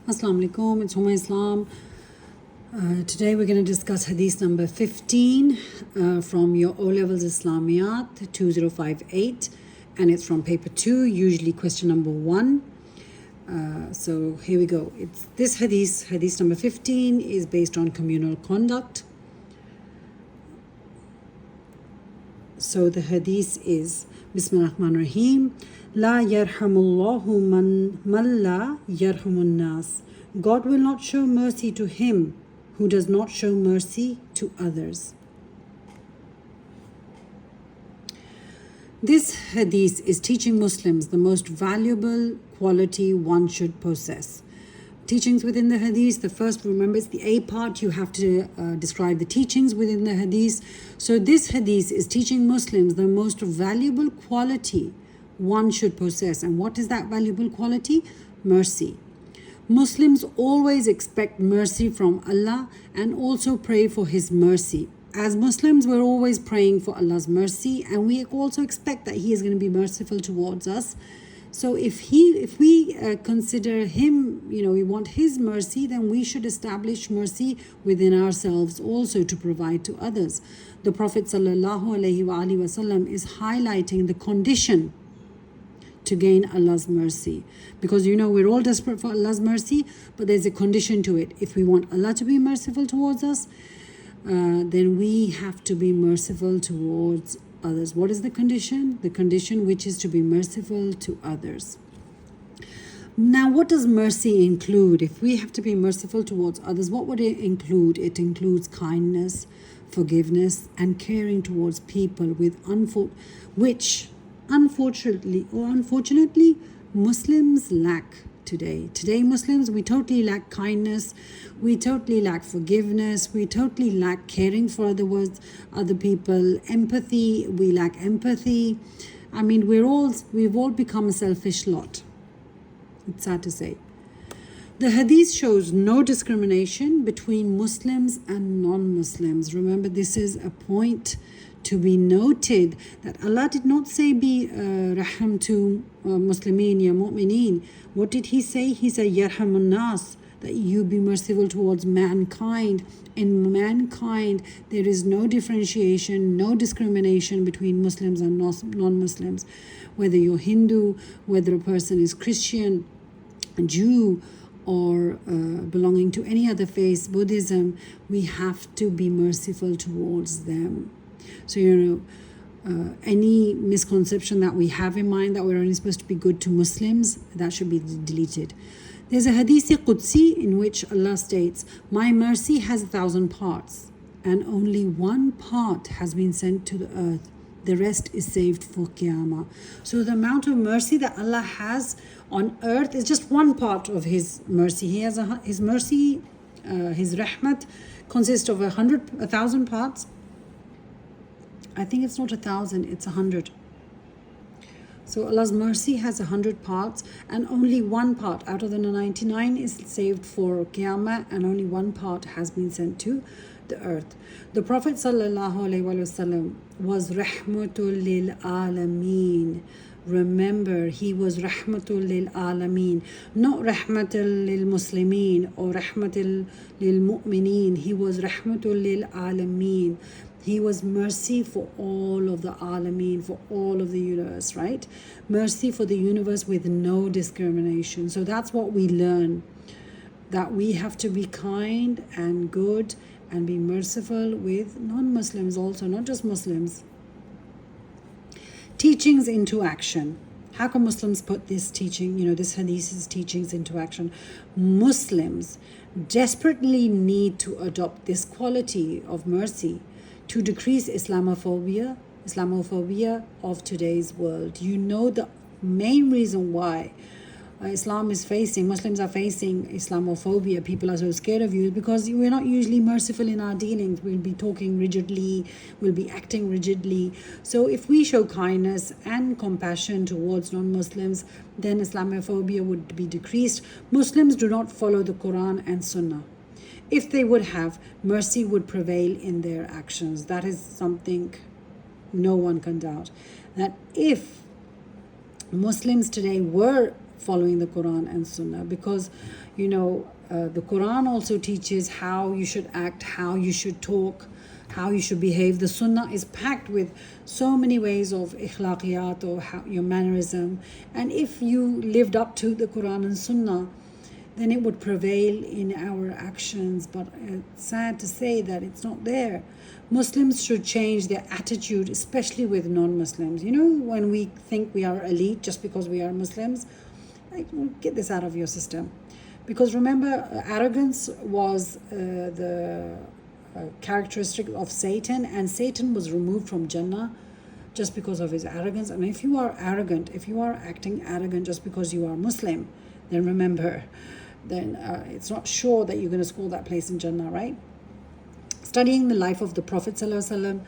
Assalamu alaikum, it's Huma Islam. Today we're going to discuss Hadith number 15 from your O-Levels Islamiyat 2058, and it's from paper 2, usually question number 1. So here we go. It's this Hadith number 15 is based on communal conduct. So the Hadith is Bismillah ar-Rahman ar-Rahim. La yarhamullahu man la yarhamun nas. God will not show mercy to him who does not show mercy to others. This hadith is teaching Muslims the most valuable quality one should possess. Teachings within the hadith, the first, remember, it's the A part, you have to describe the teachings within the hadith. So this hadith is teaching Muslims the most valuable quality one should possess. And what is that valuable quality? Mercy. Muslims always expect mercy from Allah and also pray for His mercy. As Muslims, we're always praying for Allah's mercy, and we also expect that He is going to be merciful towards us. So if we consider Him, we want His mercy, then we should establish mercy within ourselves also to provide to others. The Prophet ﷺ is highlighting the condition to gain Allah's mercy, because we're all desperate for Allah's mercy, but there's a condition to it. If we want Allah to be merciful towards us, then we have to be merciful towards others. What is the condition? The condition which is to be merciful to others. Now, what does mercy include? If we have to be merciful towards others, what would it include? It includes kindness, forgiveness, and caring towards people which unfortunately Muslims lack today. Today Muslims, we totally lack kindness, we totally lack forgiveness, we totally lack caring for other people, empathy, we lack empathy. I mean, we've all become a selfish lot. It's sad to say. The hadith shows no discrimination between Muslims and non-Muslims. Remember, this is a point to be noted, that Allah did not say be raham to Muslimin, ya mu'mineen. What did He say? He said yarhamun nas, that you be merciful towards mankind. In mankind, there is no differentiation, no discrimination between Muslims and non-Muslims. Whether you're Hindu, whether a person is Christian, Jew, or belonging to any other faith, Buddhism, we have to be merciful towards them. So, any misconception that we have in mind that we're only supposed to be good to Muslims, that should be deleted. There's a Hadith Qudsi in which Allah states, my mercy has 1,000 parts, and only one part has been sent to the earth. The rest is saved for Qiyamah. So the amount of mercy that Allah has on earth is just one part of His mercy. He has His mercy, His rahmat consists of 1,000 parts. I think it's not 1,000, it's 100. So Allah's mercy has 100 parts, and only one part out of the 99 is saved for Qiyamah, and only one part has been sent to the earth. The Prophet ﷺ was rahmatul lil alameen. Remember, he was rahmatul lil alameen, not rahmatul lil muslimin or rahmatul lil mu'mineen. He was rahmatul lil alameen. He was mercy for all of the alameen, for all of the universe, right? Mercy for the universe with no discrimination. So that's what we learn, that we have to be kind and good and be merciful with non-Muslims also, not just Muslims. Teachings into action. How can Muslims put this teaching, this hadith's teachings into action? Muslims desperately need to adopt this quality of mercy to decrease Islamophobia of today's world. The main reason why Muslims are facing Islamophobia, people are so scared of you, because we're not usually merciful in our dealings. We'll be talking rigidly, we'll be acting rigidly. So if we show kindness and compassion towards non-Muslims, then Islamophobia would be decreased. Muslims do not follow the Quran and Sunnah. If they would have, mercy would prevail in their actions. That is something no one can doubt. That if Muslims today were following the Quran and Sunnah, because the Quran also teaches how you should act, how you should talk, how you should behave. The Sunnah is packed with so many ways of ikhlaqiyat, or how, your mannerism. And if you lived up to the Quran and Sunnah, then it would prevail in our actions. But it's sad to say that it's not there. Muslims should change their attitude, especially with non-Muslims. When we think we are elite just because we are Muslims, get this out of your system. Because remember, arrogance was the characteristic of Satan, and Satan was removed from Jannah just because of his arrogance. And if you are arrogant, if you are acting arrogant just because you are Muslim, then remember, then it's not sure that you're going to score that place in Jannah, right? Studying the life of the Prophet ﷺ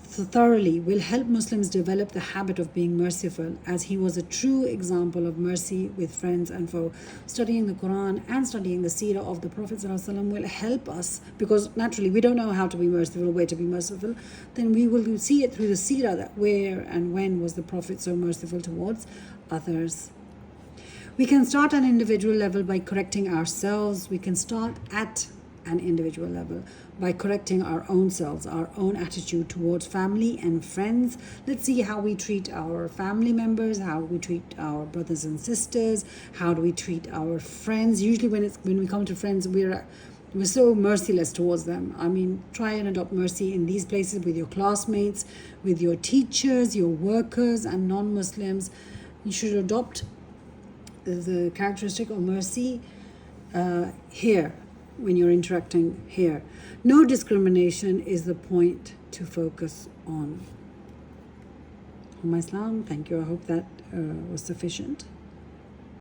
thoroughly will help Muslims develop the habit of being merciful, as he was a true example of mercy with friends and foe. Studying the Quran and studying the seerah of the Prophet ﷺ will help us, because naturally we don't know how to be merciful, where to be merciful. Then we will see it through the seerah, that where and when was the Prophet so merciful towards others. We can start at an individual level by correcting ourselves. We can start at an individual level by correcting our own selves, our own attitude towards family and friends. Let's see how we treat our family members, how we treat our brothers and sisters, how do we treat our friends. Usually when we come to friends, we're so merciless towards them. Try and adopt mercy in these places, with your classmates, with your teachers, your workers, and non-Muslims. You should adopt the characteristic of mercy here, when you're interacting here. No discrimination is the point to focus on. Islam, thank you. I hope that was sufficient.